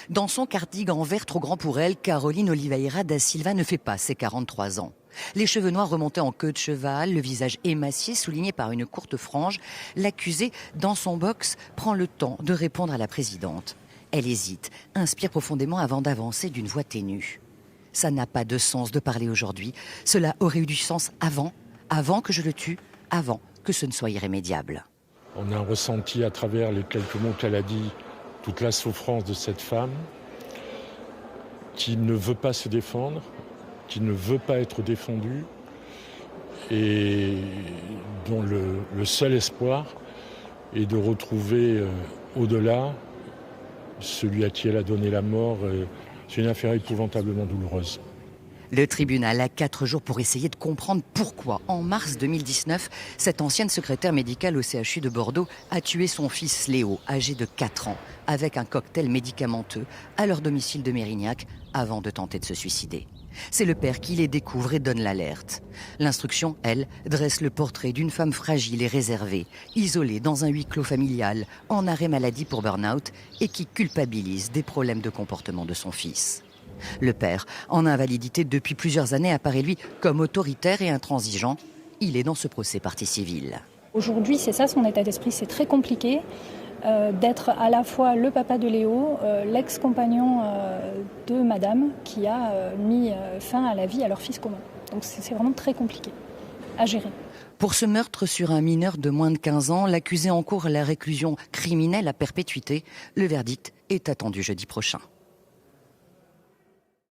Dans son cardigan vert trop grand pour elle, Caroline Oliveira da Silva ne fait pas ses 43 ans. Les cheveux noirs remontés en queue de cheval, le visage émacié souligné par une courte frange, l'accusée, dans son box, prend le temps de répondre à la présidente. Elle hésite, inspire profondément avant d'avancer d'une voix ténue. Ça n'a pas de sens de parler aujourd'hui. Cela aurait eu du sens avant que je le tue, avant que ce ne soit irrémédiable. On a ressenti à travers les quelques mots qu'elle a dit toute la souffrance de cette femme qui ne veut pas se défendre, qui ne veut pas être défendue et dont le seul espoir est de retrouver au-delà celui à qui elle a donné la mort. C'est une affaire épouvantablement douloureuse. Le tribunal a 4 jours pour essayer de comprendre pourquoi, en mars 2019, cette ancienne secrétaire médicale au CHU de Bordeaux a tué son fils Léo, âgé de 4 ans, avec un cocktail médicamenteux à leur domicile de Mérignac avant de tenter de se suicider. C'est le père qui les découvre et donne l'alerte. L'instruction, elle, dresse le portrait d'une femme fragile et réservée, isolée dans un huis clos familial, en arrêt maladie pour burn-out et qui culpabilise des problèmes de comportement de son fils. Le père, en invalidité depuis plusieurs années, apparaît lui comme autoritaire et intransigeant. Il est dans ce procès partie civile. Aujourd'hui, c'est ça son état d'esprit, c'est très compliqué d'être à la fois le papa de Léo, l'ex-compagnon de madame qui a mis fin à la vie à leur fils commun. Donc c'est vraiment très compliqué à gérer. Pour ce meurtre sur un mineur de moins de 15 ans, l'accusé encourt la réclusion criminelle à perpétuité. Le verdict est attendu jeudi prochain.